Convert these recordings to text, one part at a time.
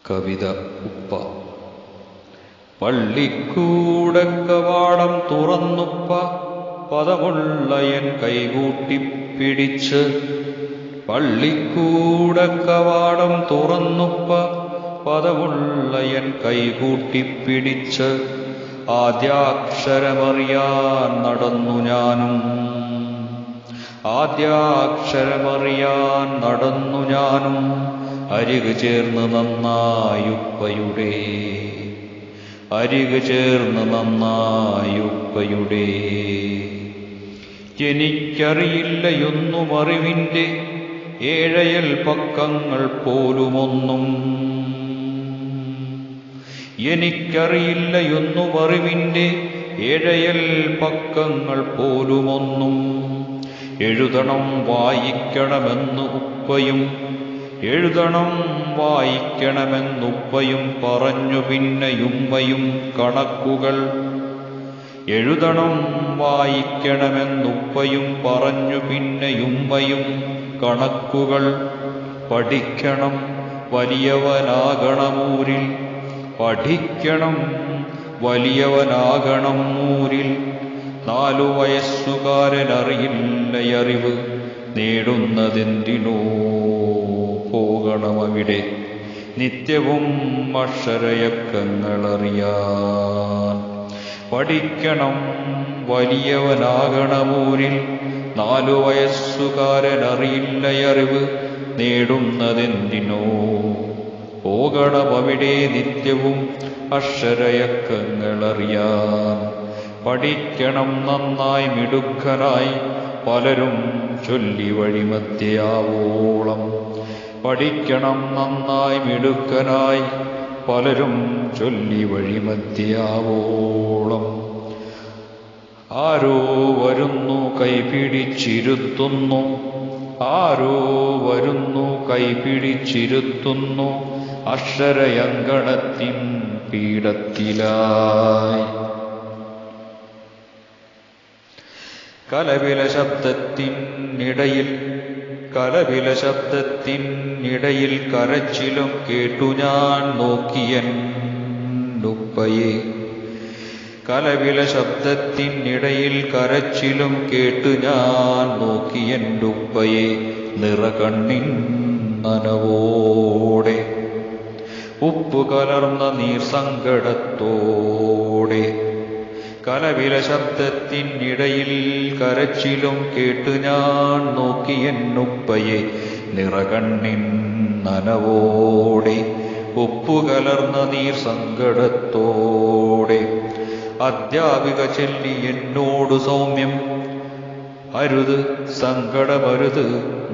കവിത ഉപ്പ. പള്ളിക്കൂടക്കവാടം തുറന്നുപ്പ പദമുള്ളയൻ കൈകൂട്ടിപ്പിടിച്ച്. പള്ളിക്കൂടക്കവാടം തുറന്നുപ്പ പദമുള്ളയൻ കൈകൂട്ടിപ്പിടിച്ച്. ആദ്യാക്ഷരമറിയാൻ നടന്നു ഞാനും, ആദ്യാക്ഷരമറിയാൻ നടന്നു ഞാനും. അരികു ചേർന്ന് നന്നായുപ്പയുടെ, അരികു ചേർന്ന് നന്നായുപ്പയുടെ. എനിക്കറിയില്ലയൊന്നും അറിവിൻ്റെ ഏഴയൽ പക്കങ്ങൾ പോലുമൊന്നും. എനിക്കറിയില്ലയൊന്നും അറിവിൻ്റെ ഏഴയൽ പക്കങ്ങൾ പോലുമൊന്നും. എഴുതണം വായിക്കണമെന്ന് ഉപ്പയും, എഴുതണം വായിക്കണമെന്നുപ്പയും പറഞ്ഞു. പിന്നെയുമ്മയും കണക്കുകൾ, എഴുതണം വായിക്കണമെന്നുപ്പയും പറഞ്ഞു. പിന്നെയുമ്മയും കണക്കുകൾ. പഠിക്കണം വലിയവനാകണമൂരിൽ, പഠിക്കണം വലിയവനാകണം ഊരിൽ. 4 വയസ്സുകാരനറിയില്ലയറിവ് നേടുന്നതെന്തിനോ പോകണമവിടെ നിത്യവും അക്ഷരയക്കങ്ങളറിയാൻ. പഠിക്കണം വലിയവനാകണമൂരിൽ. 4 വയസ്സുകാരനറിയില്ലയറിവ് നേടുന്നതെന്തിനോ പോകണമവിടെ നിത്യവും അക്ഷരയക്കങ്ങളറിയാൻ. പഠിക്കണം നന്നായി മിടുക്കനായി പലരും ചൊല്ലി വഴിമധ്യയാവോളം. പഠിക്കണം നന്നായി മിടുക്കനായി പലരും ചൊല്ലി വഴിമധ്യയാവോളം. ആരോ വരുന്നു കൈപിടിച്ചിരുത്തുന്നു, ആരോ വരുന്നു കൈപിടിച്ചിരുത്തുന്നു. അക്ഷരയങ്കണത്തിൻ പീഠത്തിലായി കലപില ശബ്ദത്തിനിടയിൽ, കലപില ശബ്ദത്തിനിടയിൽ കരച്ചിലും കേട്ടു ഞാൻ നോക്കിയൻ ഉപ്പയെ. കലപില ശബ്ദത്തിനിടയിൽ കരച്ചിലും കേട്ടു ഞാൻ നോക്കിയൻ ഉപ്പയെ. നിറകണ്ണിൻ നനവോടെ, ഉപ്പു കലർന്ന നീർസങ്കടത്തോടെ. കലപില ശബ്ദത്തിനിടയിൽ കരച്ചിലും കേട്ടു ഞാൻ നോക്കിയൻ ഉപ്പയെ. നിറകണ്ണിൻ നനവോടെ, ഉപ്പു കലർന്ന നീർസങ്കടത്തോടെ. അധ്യാപിക ചൊല്ലി എന്നോടു സൗമ്യം, അരുത് സങ്കടമരുത്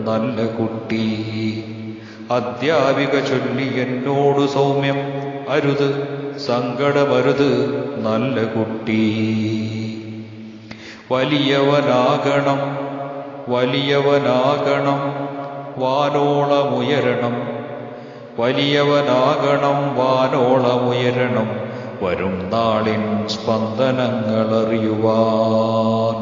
നല്ല കുട്ടി. അധ്യാപിക ചൊല്ലി എന്നോടു സൗമ്യം, അരുത് സങ്കടമരുത് നല്ല കുട്ടി. വലിയവനാകണം വലിയവനാകണം വാനോളമുയരണം, വലിയവനാകണം വാനോളമുയരണം. വരും നാളിൻ സ്പന്ദനങ്ങളറിയുവാൻ.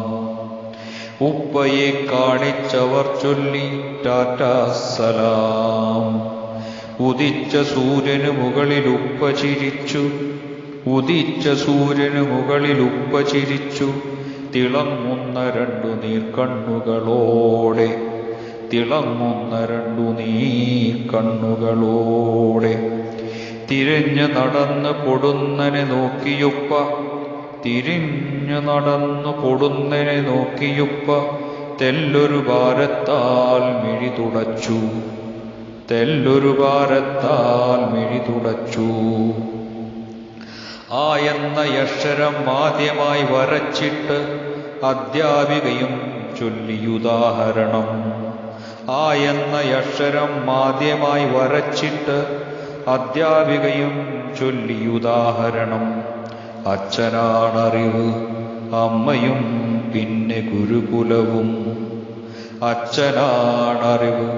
ഉപ്പയെ കാണിച്ചവർ ചൊല്ലി ടാറ്റാ സലാം. ഉദിച്ച സൂര്യനു മുകളിൽ ഉപ്പ ചിരിച്ചു, ഉദിച്ച സൂര്യനു മുകളിൽ ഉപ്പ ചിരിച്ചു. തിളങ്ങുന്ന 2 നീർക്കണ്ണുകളോടെ, തിളങ്ങുന്ന 2 നീർക്കണ്ണുകളോടെ. തിരിഞ്ഞു നടന്ന് പൊടുന്നനെ നോക്കിയുപ്പ, തിരിഞ്ഞു നടന്നു പൊടുന്നനെ നോക്കിയുപ്പ. തെല്ലൊരു ഭാരത്താൽ മിഴി തുടച്ചു, തെല്ലൊരു ഭാരത്താൽ മിഴി തുടച്ചു. ആ എന്ന അക്ഷരം ആദ്യമായി വരച്ചിട്ട് അധ്യാപികയും ചൊല്ലിയുദാഹരണം. ആ എന്ന അക്ഷരം ആദ്യമായി വരച്ചിട്ട് അധ്യാപികയും ചൊല്ലിയുദാഹരണം. അച്ഛനാണറിവ് അമ്മയും പിന്നെ ഗുരുകുലവും. അച്ഛനാണറിവ്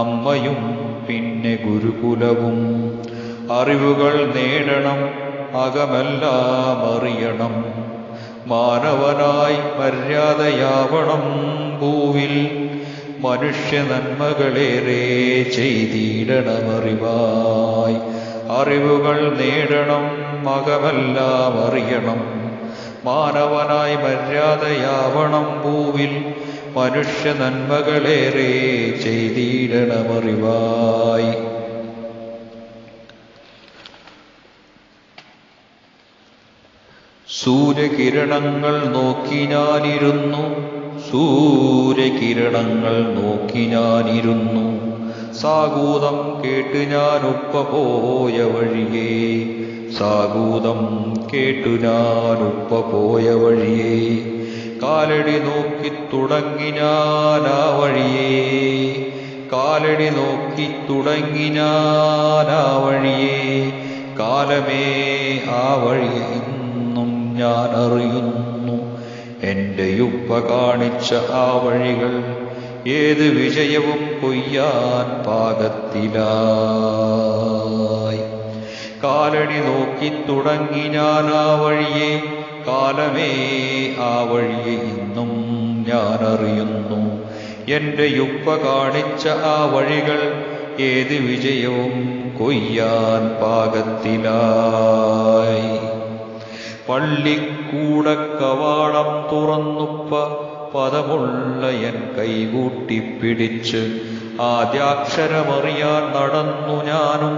അമ്മയും പിന്നെ ഗുരുകുലവും. അറിവുകൾ നേടണം അകമെല്ലാം അറിയണം. മാനവനായി മര്യാദയാവണം ഭൂവിൽ. മനുഷ്യ നന്മകളേറെ ചെയ്തിടണമറിവായി അറിവുകൾ നേടണം അകമെല്ലാം അറിയണം. മാനവനായി മര്യാദയാവണം ഭൂവിൽ, മനുഷ്യ നന്മകളേറെ ചെയ്തിടണമറിവായി. സൂര്യകിരണങ്ങൾ നോക്കി ഞാനിരുന്നു, സൂര്യകിരണങ്ങൾ നോക്കി ഞാനിരുന്നു. സാഗൂതം കേട്ട് ഞാൻ ഉപ്പ പോയ വഴിയേ, സാഗൂതം കേട്ടു ഞാൻ ഉപ്പ പോയ വഴിയേ. കാലടി നോക്കി തുടങ്ങി ഞാൻ ആ വഴിയേ, കാലടി നോക്കി തുടങ്ങി ഞാൻ ആ വഴിയേ. കാലമേ ആ വഴിയെ ഇന്നും ഞാൻ അറിയുന്നു. എൻ്റെ ഉപ്പ കാണിച്ച ആ വഴികൾ ഏത് വിജയവും കൊയ്യാൻ പാകത്തിലായി. കാലടി നോക്കി തുടങ്ങി ഞാൻ ആ വഴിയെ, കാലമേ ആ വഴിയെ ഇന്നും ഞാൻ അറിയുന്നു. എൻ്റെ ഉപ്പ കാണിച്ച ആ വഴികൾ ഏത് വിജയവും കൊയ്യാൻ പാകത്തിലായി. പള്ളിക്കൂട കവാടം തുറന്നുപ്പ പദമുള്ള എൻ കൈകൂട്ടിപ്പിടിച്ച് ആദ്യാക്ഷരമറിയാൻ നടന്നു ഞാനും.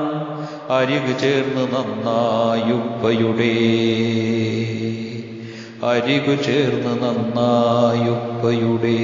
അരികു ചേർന്ന് നന്നായുപ്പയുടെ, അരികു ചേർന്ന് നന്നായുപ്പയുടെ.